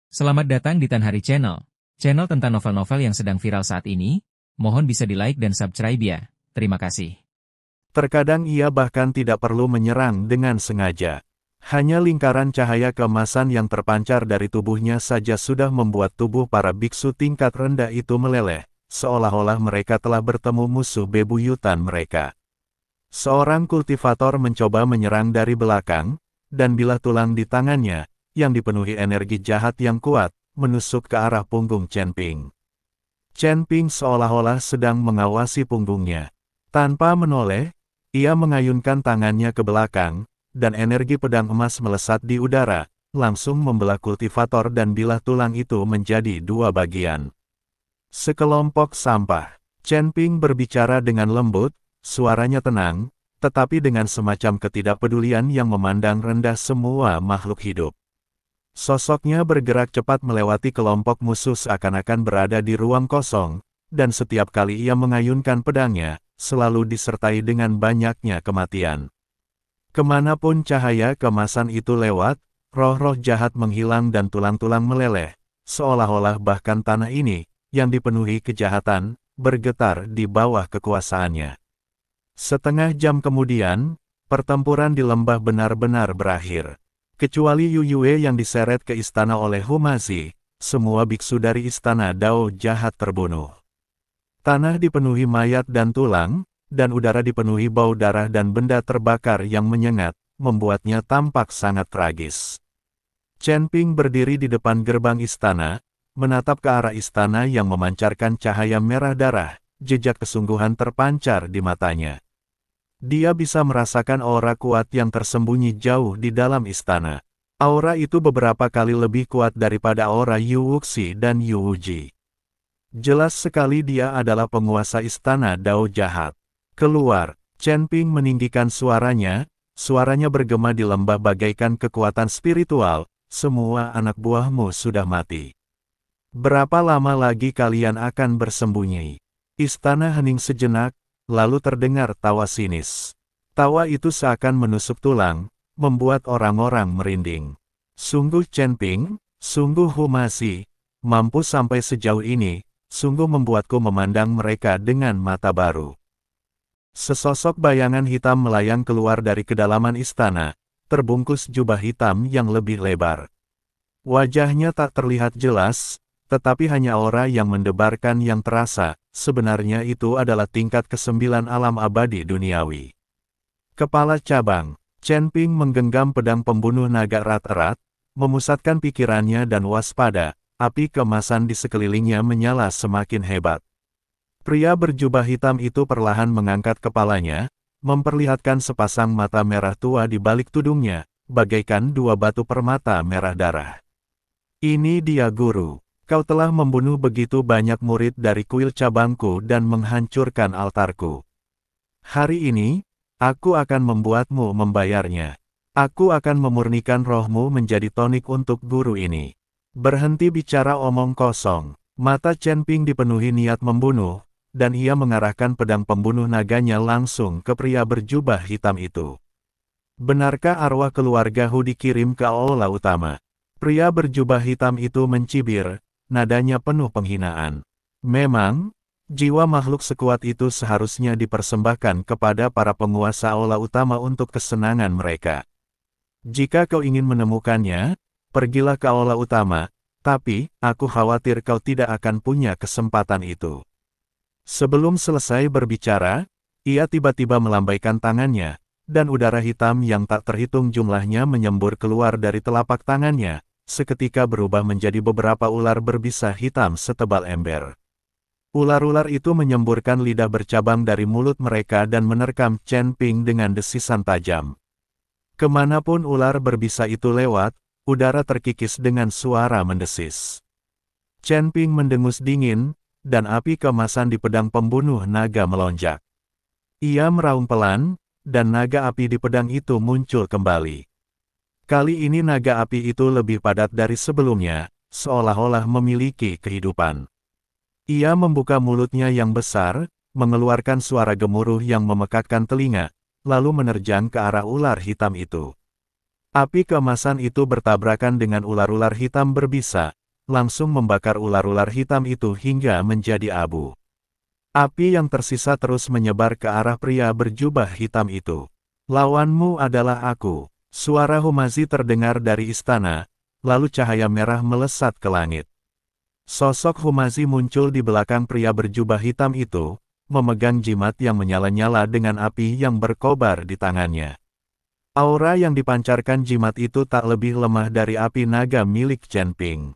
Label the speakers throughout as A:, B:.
A: Selamat datang di Tan Hari Channel. Channel tentang novel-novel yang sedang viral saat ini. Mohon bisa di-like dan subscribe ya. Terima kasih.
B: Terkadang ia bahkan tidak perlu menyerang dengan sengaja. Hanya lingkaran cahaya keemasan yang terpancar dari tubuhnya saja sudah membuat tubuh para biksu tingkat rendah itu meleleh, seolah-olah mereka telah bertemu musuh bebuyutan mereka. Seorang kultivator mencoba menyerang dari belakang, dan bilah tulang di tangannya, yang dipenuhi energi jahat yang kuat, menusuk ke arah punggung Chen Ping. Chen Ping seolah-olah sedang mengawasi punggungnya. Tanpa menoleh, ia mengayunkan tangannya ke belakang, dan energi pedang emas melesat di udara, langsung membelah kultivator dan bilah tulang itu menjadi dua bagian. Sekelompok sampah. Chen Ping berbicara dengan lembut, suaranya tenang, tetapi dengan semacam ketidakpedulian yang memandang rendah semua makhluk hidup. Sosoknya bergerak cepat melewati kelompok musuh seakan-akan berada di ruang kosong, dan setiap kali ia mengayunkan pedangnya, selalu disertai dengan banyaknya kematian. Kemanapun cahaya keemasan itu lewat, roh-roh jahat menghilang dan tulang-tulang meleleh, seolah-olah bahkan tanah ini, yang dipenuhi kejahatan, bergetar di bawah kekuasaannya. Setengah jam kemudian, pertempuran di lembah benar-benar berakhir. Kecuali Yu Yue yang diseret ke istana oleh Humazi, semua biksu dari istana Dao jahat terbunuh. Tanah dipenuhi mayat dan tulang, dan udara dipenuhi bau darah dan benda terbakar yang menyengat, membuatnya tampak sangat tragis. Chen Ping berdiri di depan gerbang istana, menatap ke arah istana yang memancarkan cahaya merah darah, jejak kesungguhan terpancar di matanya. Dia bisa merasakan aura kuat yang tersembunyi jauh di dalam istana. Aura itu beberapa kali lebih kuat daripada aura Yu Wuxi dan Yu Wuji. Jelas sekali dia adalah penguasa istana Dao jahat. Keluar, Chen Ping meninggikan suaranya bergema di lembah bagaikan kekuatan spiritual, semua anak buahmu sudah mati. Berapa lama lagi kalian akan bersembunyi? Istana hening sejenak, lalu terdengar tawa sinis. Tawa itu seakan menusuk tulang, membuat orang-orang merinding. Sungguh Chen Ping, sungguh Humazi, mampu sampai sejauh ini, sungguh membuatku memandang mereka dengan mata baru. Sesosok bayangan hitam melayang keluar dari kedalaman istana, terbungkus jubah hitam yang lebih lebar. Wajahnya tak terlihat jelas, tetapi hanya aura yang mendebarkan yang terasa, sebenarnya itu adalah tingkat ke-9 alam abadi duniawi. Kepala cabang, Chen Ping menggenggam pedang pembunuh naga erat-erat, memusatkan pikirannya dan waspada, api keemasan di sekelilingnya menyala semakin hebat. Pria berjubah hitam itu perlahan mengangkat kepalanya, memperlihatkan sepasang mata merah tua di balik tudungnya, bagaikan dua batu permata merah darah. Ini dia guru. Kau telah membunuh begitu banyak murid dari kuil cabangku dan menghancurkan altarku. Hari ini, aku akan membuatmu membayarnya. Aku akan memurnikan rohmu menjadi tonik untuk guru ini. Berhenti bicara omong kosong. Mata Chen Ping dipenuhi niat membunuh, dan ia mengarahkan pedang pembunuh naganya langsung ke pria berjubah hitam itu. Benarkah arwah keluarga Hu dikirim ke aula utama? Pria berjubah hitam itu mencibir, nadanya penuh penghinaan. Memang, jiwa makhluk sekuat itu seharusnya dipersembahkan kepada para penguasa aula utama untuk kesenangan mereka. Jika kau ingin menemukannya, pergilah ke aula utama, tapi, aku khawatir kau tidak akan punya kesempatan itu. Sebelum selesai berbicara, ia tiba-tiba melambaikan tangannya, dan udara hitam yang tak terhitung jumlahnya menyembur keluar dari telapak tangannya, seketika berubah menjadi beberapa ular berbisa hitam setebal ember. Ular-ular itu menyemburkan lidah bercabang dari mulut mereka dan menerkam Chen Ping dengan desisan tajam. Kemanapun ular berbisa itu lewat, udara terkikis dengan suara mendesis. Chen Ping mendengus dingin, dan api keemasan di pedang pembunuh naga melonjak. Ia meraung pelan, dan naga api di pedang itu muncul kembali. Kali ini naga api itu lebih padat dari sebelumnya, seolah-olah memiliki kehidupan. Ia membuka mulutnya yang besar, mengeluarkan suara gemuruh yang memekakkan telinga, lalu menerjang ke arah ular hitam itu. Api keemasan itu bertabrakan dengan ular-ular hitam berbisa, langsung membakar ular-ular hitam itu hingga menjadi abu. Api yang tersisa terus menyebar ke arah pria berjubah hitam itu. "Lawanmu adalah aku." Suara Humazi terdengar dari istana, lalu cahaya merah melesat ke langit. Sosok Humazi muncul di belakang pria berjubah hitam itu, memegang jimat yang menyala-nyala dengan api yang berkobar di tangannya. Aura yang dipancarkan jimat itu tak lebih lemah dari api naga milik Chen Ping.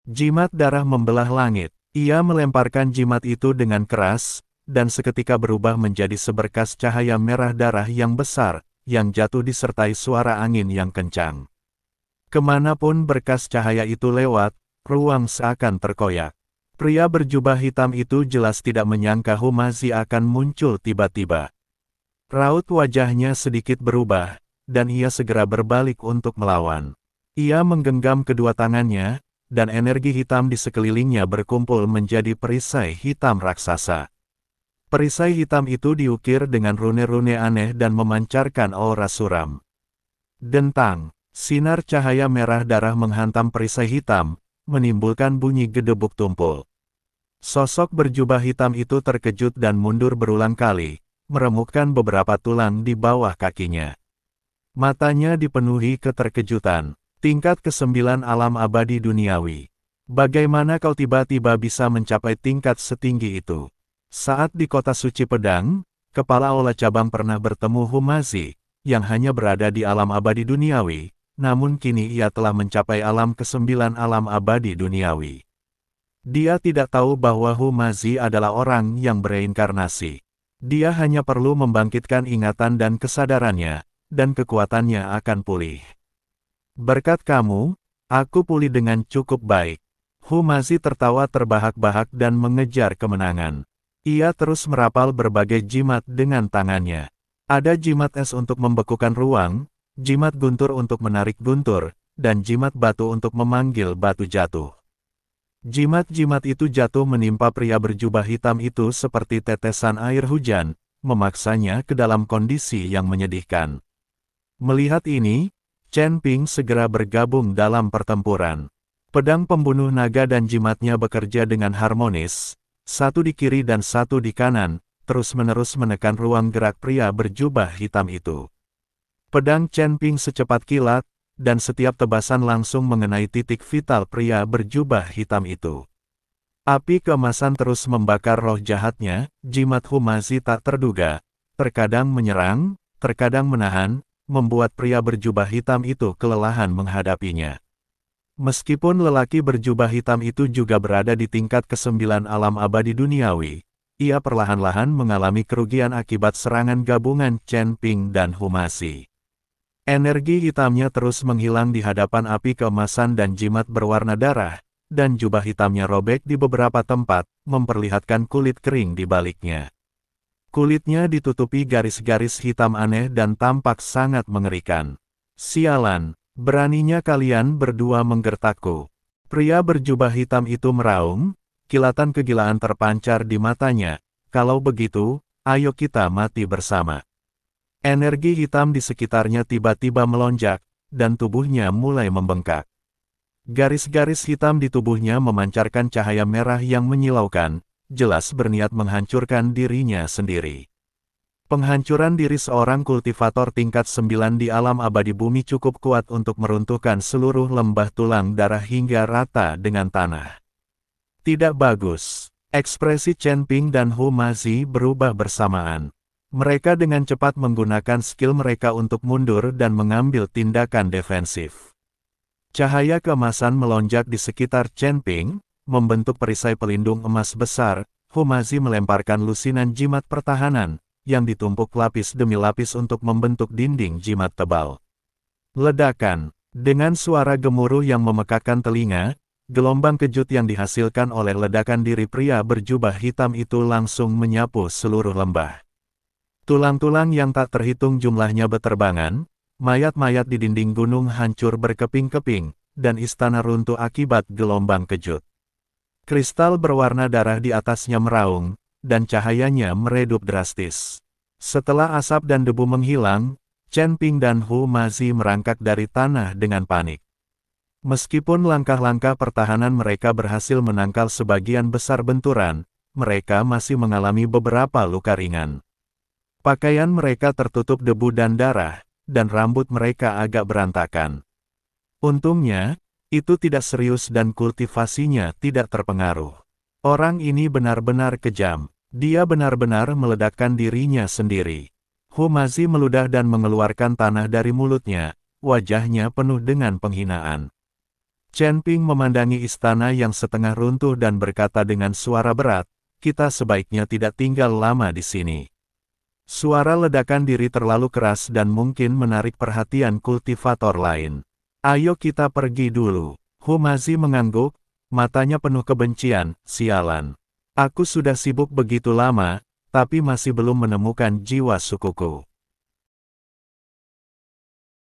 B: Jimat darah membelah langit. Ia melemparkan jimat itu dengan keras, dan seketika berubah menjadi seberkas cahaya merah darah yang besar, yang jatuh disertai suara angin yang kencang. Kemanapun berkas cahaya itu lewat, ruang seakan terkoyak. Pria berjubah hitam itu jelas tidak menyangka Humazi akan muncul tiba-tiba. Raut wajahnya sedikit berubah, dan ia segera berbalik untuk melawan. Ia menggenggam kedua tangannya, dan energi hitam di sekelilingnya berkumpul menjadi perisai hitam raksasa. Perisai hitam itu diukir dengan rune-rune aneh dan memancarkan aura suram. Dentang, sinar cahaya merah darah menghantam perisai hitam, menimbulkan bunyi gedebuk tumpul. Sosok berjubah hitam itu terkejut dan mundur berulang kali, meremukkan beberapa tulang di bawah kakinya. Matanya dipenuhi keterkejutan. Tingkat ke-9 alam abadi duniawi. Bagaimana kau tiba-tiba bisa mencapai tingkat setinggi itu? Saat di kota suci pedang, kepala aula cabang pernah bertemu Humazi, yang hanya berada di alam abadi duniawi, namun kini ia telah mencapai alam ke-9 alam abadi duniawi. Dia tidak tahu bahwa Humazi adalah orang yang bereinkarnasi. Dia hanya perlu membangkitkan ingatan dan kesadarannya, dan kekuatannya akan pulih. "Berkat kamu, aku pulih dengan cukup baik." Humazi tertawa terbahak-bahak dan mengejar kemenangan. Ia terus merapal berbagai jimat dengan tangannya. Ada jimat es untuk membekukan ruang, jimat guntur untuk menarik guntur, dan jimat batu untuk memanggil batu jatuh. Jimat-jimat itu jatuh menimpa pria berjubah hitam itu seperti tetesan air hujan, memaksanya ke dalam kondisi yang menyedihkan. Melihat ini, Chen Ping segera bergabung dalam pertempuran. Pedang pembunuh naga dan jimatnya bekerja dengan harmonis, satu di kiri dan satu di kanan, terus-menerus menekan ruang gerak pria berjubah hitam itu. Pedang Chen Ping secepat kilat, dan setiap tebasan langsung mengenai titik vital pria berjubah hitam itu. Api keemasan terus membakar roh jahatnya, jimat Humazi tak terduga, terkadang menyerang, terkadang menahan, membuat pria berjubah hitam itu kelelahan menghadapinya. Meskipun lelaki berjubah hitam itu juga berada di tingkat ke-9 alam abadi duniawi, ia perlahan-lahan mengalami kerugian akibat serangan gabungan Chen Ping dan Humazi. Energi hitamnya terus menghilang di hadapan api keemasan dan jimat berwarna darah, dan jubah hitamnya robek di beberapa tempat, memperlihatkan kulit kering di baliknya. Kulitnya ditutupi garis-garis hitam aneh dan tampak sangat mengerikan. "Sialan, beraninya kalian berdua menggertakku." Pria berjubah hitam itu meraung, kilatan kegilaan terpancar di matanya. "Kalau begitu, ayo kita mati bersama." Energi hitam di sekitarnya tiba-tiba melonjak, dan tubuhnya mulai membengkak. Garis-garis hitam di tubuhnya memancarkan cahaya merah yang menyilaukan, jelas berniat menghancurkan dirinya sendiri. Penghancuran diri seorang kultivator tingkat 9 di alam abadi bumi cukup kuat untuk meruntuhkan seluruh lembah tulang darah hingga rata dengan tanah. Tidak bagus. Ekspresi Chen Ping dan Humazi berubah bersamaan. Mereka dengan cepat menggunakan skill mereka untuk mundur dan mengambil tindakan defensif. Cahaya keemasan melonjak di sekitar Chen Ping, membentuk perisai pelindung emas besar. Humazi melemparkan lusinan jimat pertahanan, yang ditumpuk lapis demi lapis untuk membentuk dinding jimat tebal. Ledakan. Dengan suara gemuruh yang memekakkan telinga, gelombang kejut yang dihasilkan oleh ledakan diri pria berjubah hitam itu langsung menyapu seluruh lembah. Tulang-tulang yang tak terhitung jumlahnya beterbangan, mayat-mayat di dinding gunung hancur berkeping-keping, dan istana runtuh akibat gelombang kejut. Kristal berwarna darah di atasnya meraung, dan cahayanya meredup drastis. Setelah asap dan debu menghilang, Chen Ping dan Humazi merangkak dari tanah dengan panik. Meskipun langkah-langkah pertahanan mereka berhasil menangkal sebagian besar benturan, mereka masih mengalami beberapa luka ringan. Pakaian mereka tertutup debu dan darah, dan rambut mereka agak berantakan. Untungnya, itu tidak serius dan kultivasinya tidak terpengaruh. Orang ini benar-benar kejam. Dia benar-benar meledakkan dirinya sendiri. Humazi meludah dan mengeluarkan tanah dari mulutnya, wajahnya penuh dengan penghinaan. Chen Ping memandangi istana yang setengah runtuh dan berkata dengan suara berat, "Kita sebaiknya tidak tinggal lama di sini." Suara ledakan diri terlalu keras dan mungkin menarik perhatian kultivator lain. "Ayo kita pergi dulu." Humazi mengangguk, matanya penuh kebencian. "Sialan. Aku sudah sibuk begitu lama, tapi masih belum menemukan jiwa sukuku.